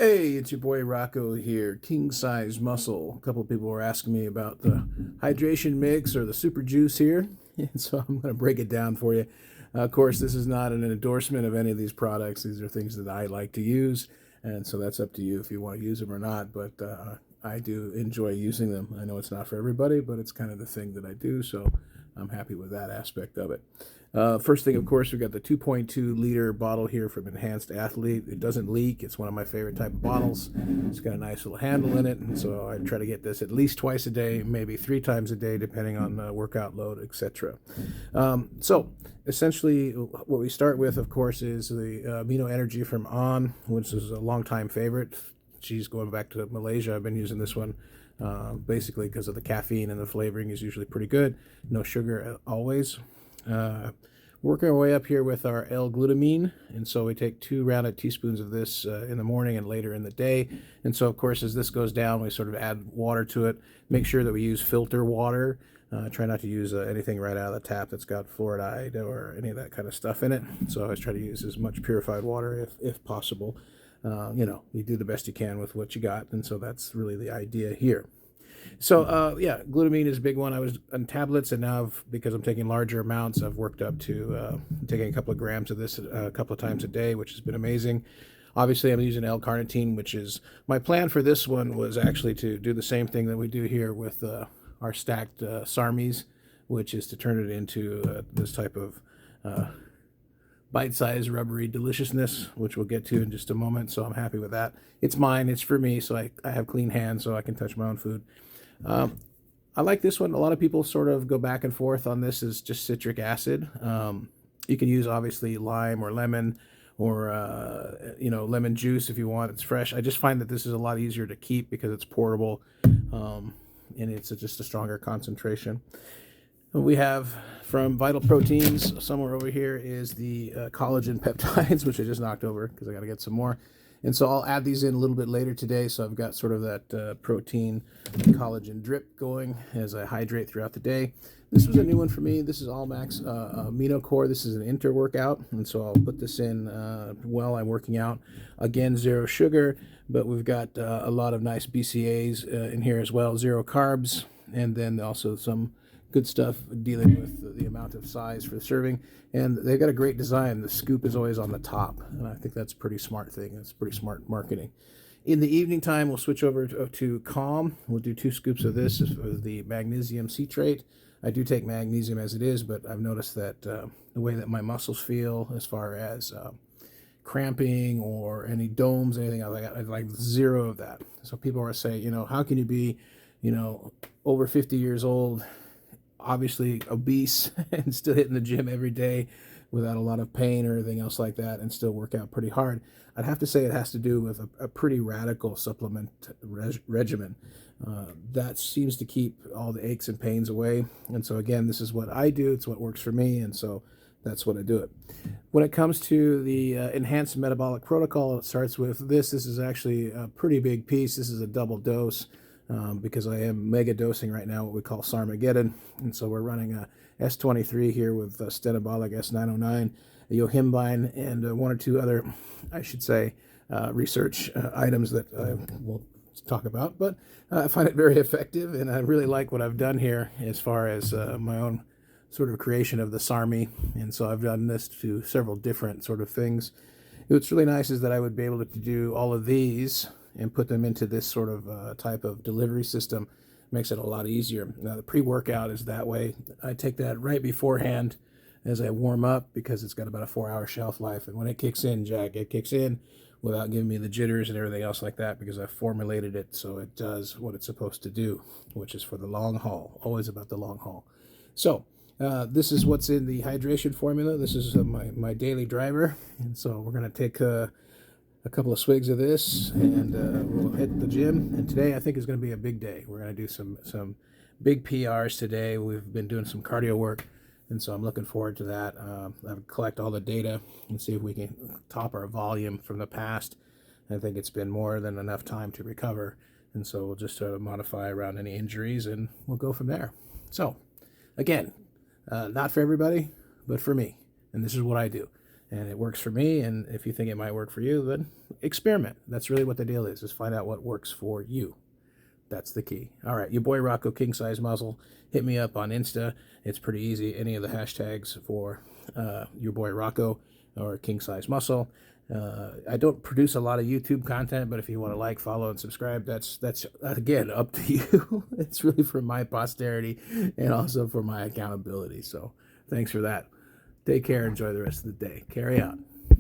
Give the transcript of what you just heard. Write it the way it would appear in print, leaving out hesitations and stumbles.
Hey, it's your boy Rocco here, King Size Muscle. A couple of people were asking me about the hydration mix or the super juice here, and so I'm going to break it down for you. Of course, this is not an endorsement of any of these products. These are things that I like to use, and so that's up to you if you want to use them or not, but I do enjoy using them. I know it's not for everybody, but it's kind of the thing that I do, so I'm happy with that aspect of it. First thing, of course, we've got the 2.2 liter bottle here from Enhanced Athlete. It doesn't leak. It's one of my favorite type of bottles. It's got a nice little handle in it, and so I try to get this at least twice a day, maybe 3 times a day, depending on workout load, etc. So essentially, what we start with, of course, is the Amino Energy from On, which is a long-time favorite. She's going back to Malaysia. I've been using this one basically because of the caffeine, and the flavoring is usually pretty good. No sugar always. Working our way up here with our L-glutamine, and so we take 2 rounded teaspoons of this in the morning and later in the day. And so, of course, as this goes down, we sort of add water to it. Make sure that we use filter water. Try not to use anything right out of the tap that's got fluoride or any of that kind of stuff in it. So I always try to use as much purified water if possible. You do the best you can with what you got, and so that's really the idea here. So, yeah, glutamine is a big one. I was on tablets, and now because I'm taking larger amounts, I've worked up to taking a couple of grams of this a couple of times a day, which has been amazing. Obviously, I'm using L-carnitine, which is my plan for this one was actually to do the same thing that we do here with our stacked SARMs, which is to turn it into this type of bite-sized rubbery deliciousness, which we'll get to in just a moment. So I'm happy with that. It's mine. It's for me. So I have clean hands so I can touch my own food. I like this one. A lot of people sort of go back and forth on this as just citric acid. You can use obviously lime or lemon or lemon juice if you want. It's fresh. I just find that this is a lot easier to keep because it's portable, and it's just a stronger concentration. We have from Vital Proteins, somewhere over here is the collagen peptides, which I just knocked over because I got to get some more. And so I'll add these in a little bit later today. So I've got sort of that protein collagen drip going as I hydrate throughout the day. This was a new one for me. This is Allmax Amino Core. This is an inter-workout, and so I'll put this in while I'm working out. Again, 0 sugar, but we've got a lot of nice BCAAs in here as well, 0 carbs, and then also some good stuff dealing with the amount of size for the serving. And they've got a great design. The scoop is always on the top, and I think that's a pretty smart thing. It's pretty smart marketing. In the evening time, we'll switch over to Calm. We'll do 2 scoops of this of the magnesium citrate. I do take magnesium as it is, but I've noticed that the way that my muscles feel as far as cramping or any domes, anything I like 0 of that. So people are saying, how can you be, over 50 years old, obviously obese, and still hitting the gym every day without a lot of pain or anything else like that, and still work out pretty hard? I'd have to say it has to do with a pretty radical supplement regimen that seems to keep all the aches and pains away. And so again, this is what I do. It's what works for me, and so that's what I do it. When it comes to the enhanced metabolic protocol, it starts with this. This is actually a pretty big piece. This is a double dose. Because I am mega dosing right now, what we call Sarmageddon. And so we're running a S23 here with Stenabolic S909, a Yohimbine, and 1 or 2 other, I should say, research items that I will talk about. But I find it very effective, and I really like what I've done here as far as my own sort of creation of the SARMI. And so I've done this to several different sort of things. What's really nice is that I would be able to do all of these and put them into this sort of type of delivery system. Makes it a lot easier. Now, the pre-workout is that way. I take that right beforehand as I warm up because it's got about a 4-hour shelf life. And when it kicks in, Jack, it kicks in without giving me the jitters and everything else like that because I formulated it so it does what it's supposed to do, which is for the long haul. Always about the long haul. So this is what's in the hydration formula. This is my daily driver. And so we're going to take a couple of swigs of this, and we'll hit the gym. And today I think is going to be a big day. We're going to do some big PRs today. We've been doing some cardio work, and so I'm looking forward to that. I'll collect all the data and see if we can top our volume from the past. I think it's been more than enough time to recover, and so we'll just modify around any injuries, and we'll go from there. So, again, not for everybody, but for me, and this is what I do. and it works for me. And if you think it might work for you, then experiment. That's really what the deal is find out what works for you. That's the key. All right, your boy Rocco King Size Muscle. Hit me up on Insta. It's pretty easy. Any of the hashtags for your boy Rocco or King Size Muscle. I don't produce a lot of YouTube content, but if you want to like, follow, and subscribe, that's again up to you. It's really for my posterity and also for my accountability. So thanks for that. Take care. Enjoy the rest of the day. Carry on.